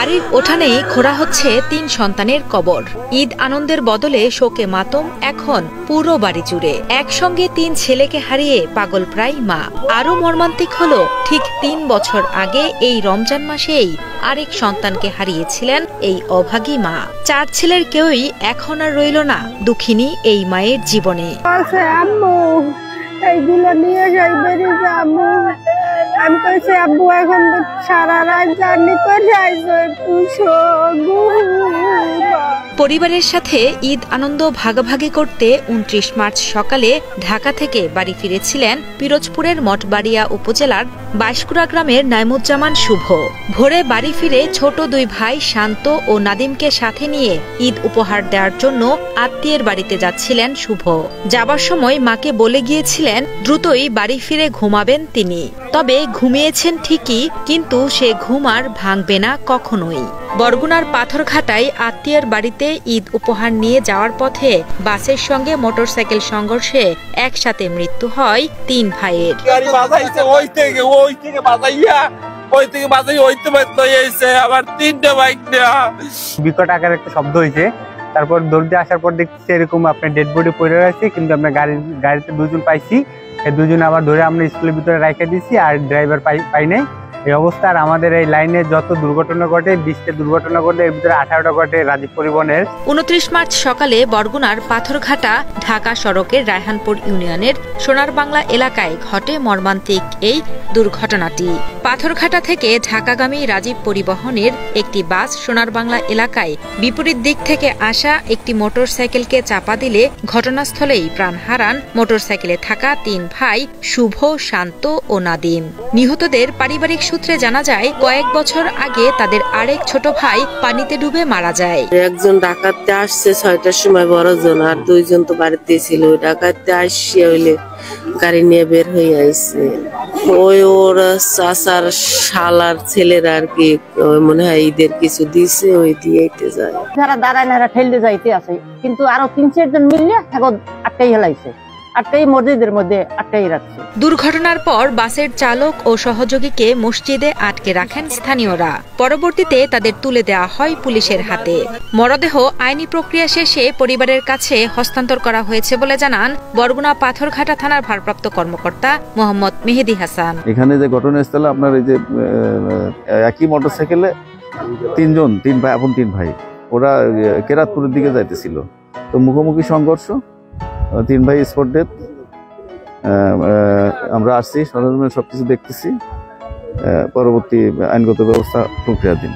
বাড়ির উঠানেই খোঁড়া হচ্ছে ৩ সন্তানের কবর। ঈদ আনন্দের বদলে শোকে মাতম এখন পুরো বাড়ি জুড়ে। একসঙ্গে ৩ ছেলেকে হারিয়ে পাগল প্রায় মা। আরো মর্মান্তিক হলো, ঠিক ৩ বছর আগে এই রমজান মাসেই আরেক সন্তানকে হারিয়েছিলেন এই অভাগী মা। 4 ছেলের কেউই এখন আর রইল না দুঃখিনী এই মায়ের জীবনে। এইগুলো নিয়ে যাই বেরিয়ে যাবো। আমি কইছি আব্বু এখন সারা রাত জার্নি করে যাইছো একটু। পরিবারের সাথে ঈদ আনন্দ ভাগাভাগি করতে ২৯ মার্চ সকালে ঢাকা থেকে বাড়ি ফিরেছিলেন পিরোজপুরের মঠবাড়িয়া উপজেলার বাইশকুড়া গ্রামের নাইমুজ্জামান শুভ। ভোরে বাড়ি ফিরে ছোট 2 ভাই শান্ত ও নাদিমকে সাথে নিয়ে ঈদ উপহার দেওয়ার জন্য আত্মীয়ের বাড়িতে যাচ্ছিলেন শুভ। যাবার সময় মাকে বলে গিয়েছিলেন দ্রুতই বাড়ি ফিরে ঘুমাবেন তিনি। তবে ঘুমিয়েছেন ঠিকই, কিন্তু সে ঘুম আর ভাঙবে না কখনোই। বরগুনার পাথরঘাটায় আত্মীয়ের বাড়িতে ঈদ উপহার নিয়ে যাওয়ার পথে বাসের সঙ্গে মোটরসাইকেল সংঘর্ষে একসাথে মৃত্যু হয় 3 ভাইয়ের। বিকট আকারে একটা শব্দ হয়েছে, তারপর দৌড়ে আসার পর দেখছি এরকম আপনার ডেড বডি পড়ে রয়েছে, কিন্তু আমরা গাড়িতে 2 জন পাইছি। এই 2 জন আবার ধরে আমরা স্কুলের ভিতরে রেখে দিয়েছি, আর ড্রাইভার পাই নাই। এই অবস্থা। আর আমাদের এই লাইনে যত দুর্ঘটনা ঘটে, 20টা দুর্ঘটনা ঘটে, এর ভিতরে 18টা ঘটে রাজীব পরিবহনের। 29 মার্চ সকালে বরগুনার পাথরঘাটা ঢাকা সড়কের রায়হানপুর ইউনিয়নের সোনার বাংলা এলাকায় ঘটে মর্মান্তিক এই দুর্ঘটনাটি। পাথরঘাটা থেকে ঢাকাগামী রাজীব পরিবহনের একটি বাস সোনার বাংলা এলাকায় বিপরীত দিক থেকে আসা একটি মোটরসাইকেলকে চাপা দিলে ঘটনাস্থলেই প্রাণ হারান মোটরসাইকেলে থাকা 3 ভাই শুভ, শান্ত ও নাদিম। নিহতদের পারিবারিক সূত্রে জানা যায়, কয়েক বছর আগে তাদের আরেক ছোট ভাই পানিতে ডুবে মারা যায়। একজন ডাকাতে আসছে 6টার সময়, বড়জন, আর 2 জন তো বাড়িতে ছিল। ডাকাতে আসছে হইলে গাড়ি নিয়ে বের হয়ে আইছে। ওর চাচার শালার ছেলেরা আর কি মনে হয় ঈদের কিছু দিছে, ওই দিয়েইতে যায়। যারা দাঁড়ায় না ঠেলতে যাইতে আছে, কিন্তু আরো 3-4 জন মিলিয়ে এখন আটকাই হেলাইছে। আটকাই মসজিদের মধ্যে আটকাই রাখছে। দুর্ঘটনার পর বাসের চালক ও সহযোগীকে মসজিদে আটকে রাখেন স্থানীয়রা। পরবর্তীতে তাদের তুলে দেওয়া হয় পুলিশের হাতে। মরদেহ আইনি প্রক্রিয়া শেষে পরিবারের কাছে হস্তান্তর করা হয়েছে বলে জানান বরগুনা পাথরঘাটা থানার ভারপ্রাপ্ত কর্মকর্তা মোহাম্মদ মেহেদি হাসান। এখানে যে ঘটনাস্থলে আপনার এই যে একই মোটরসাইকেলে 3 ভাই, আপন 3 ভাই, ওরা কেরাতপুরের দিকে যাইতেছিল। তো মুখোমুখি সংঘর্ষ, 3 ভাই স্পট ডেথ। আমরা আসছি, সরঞ্জাম সবকিছু দেখতেছি, পরবর্তী আইনগত ব্যবস্থা প্রক্রিয়াধীন।